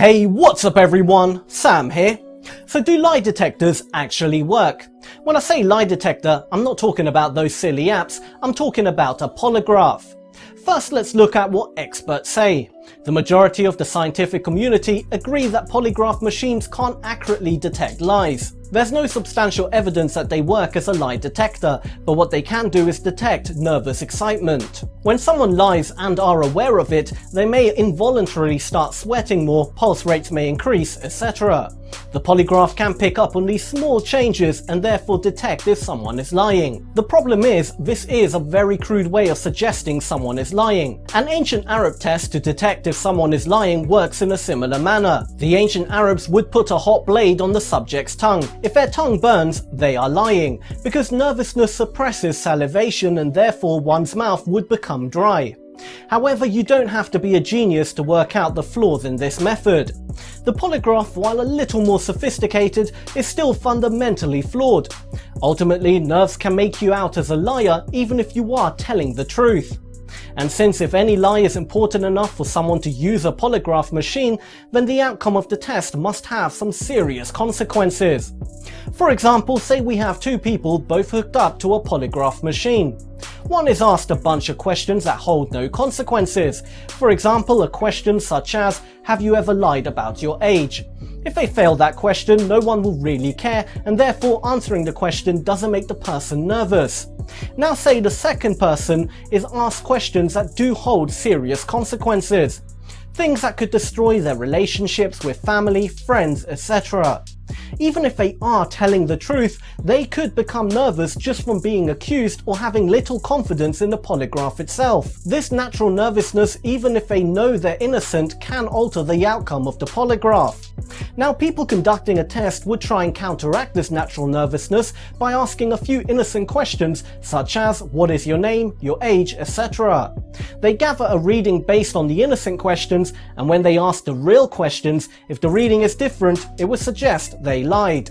Hey, what's up everyone? Sam here. So do lie detectors actually work? When I say lie detector, I'm not talking about those silly apps, I'm talking about a polygraph. First, let's look at what experts say. The majority of the scientific community agree that polygraph machines can't accurately detect lies. There's no substantial evidence that they work as a lie detector, but what they can do is detect nervous excitement. When someone lies and are aware of it, they may involuntarily start sweating more, pulse rates may increase, etc. The polygraph can pick up on these small changes and therefore detect if someone is lying. The problem is, this is a very crude way of suggesting someone is lying. An ancient Arab test to detect if someone is lying works in a similar manner. The ancient Arabs would put a hot blade on the subject's tongue. If their tongue burns, they are lying, because nervousness suppresses salivation and therefore one's mouth would become dry. However, you don't have to be a genius to work out the flaws in this method. The polygraph, while a little more sophisticated, is still fundamentally flawed. Ultimately, nerves can make you out as a liar even if you are telling the truth. And since if any lie is important enough for someone to use a polygraph machine, then the outcome of the test must have some serious consequences. For example, say we have two people both hooked up to a polygraph machine. One is asked a bunch of questions that hold no consequences. For example, a question such as, have you ever lied about your age? If they fail that question, no one will really care, and therefore answering the question doesn't make the person nervous. Now say the second person is asked questions that do hold serious consequences. Things that could destroy their relationships with family, friends, etc. Even if they are telling the truth, they could become nervous just from being accused or having little confidence in the polygraph itself. This natural nervousness, even if they know they're innocent, can alter the outcome of the polygraph. Now, people conducting a test would try and counteract this natural nervousness by asking a few innocent questions such as, what is your name, your age, etc. They gather a reading based on the innocent questions, and when they ask the real questions, if the reading is different, it would suggest they lied.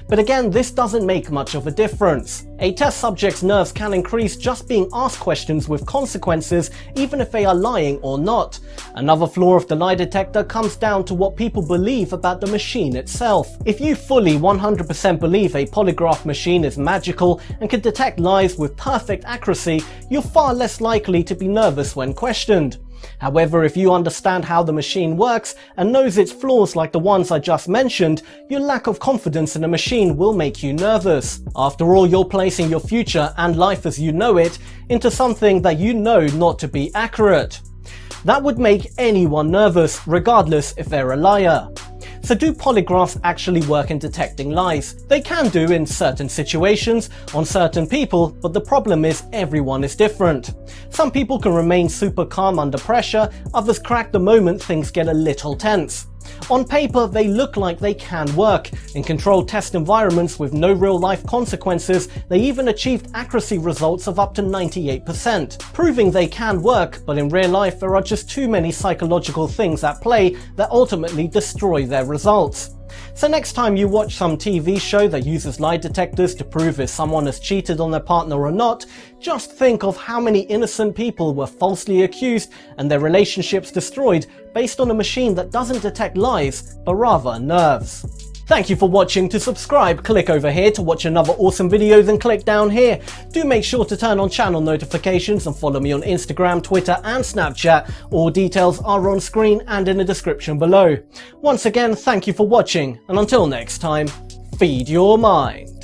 But again, this doesn't make much of a difference. A test subject's nerves can increase just being asked questions with consequences, even if they are lying or not. Another flaw of the lie detector comes down to what people believe about the machine itself. If you fully 100% believe a polygraph machine is magical and can detect lies with perfect accuracy, you're far less likely to be nervous when questioned. However, if you understand how the machine works and knows its flaws like the ones I just mentioned, your lack of confidence in the machine will make you nervous. After all, you're placing your future and life as you know it into something that you know not to be accurate. That would make anyone nervous, regardless if they're a liar. So do polygraphs actually work in detecting lies? They can do in certain situations, on certain people, but the problem is everyone is different. Some people can remain super calm under pressure, others crack the moment things get a little tense. On paper, they look like they can work. In controlled test environments with no real-life consequences, they even achieved accuracy results of up to 98%, proving they can work, but in real life there are just too many psychological things at play that ultimately destroy their results. So next time you watch some TV show that uses lie detectors to prove if someone has cheated on their partner or not, just think of how many innocent people were falsely accused and their relationships destroyed based on a machine that doesn't detect lies, but rather nerves. Thank you for watching. To subscribe, click over here. To watch another awesome video, then click down here. Do make sure to turn on channel notifications and follow me on Instagram, Twitter and Snapchat. All details are on screen and in the description below. Once again, thank you for watching, and until next time, feed your mind.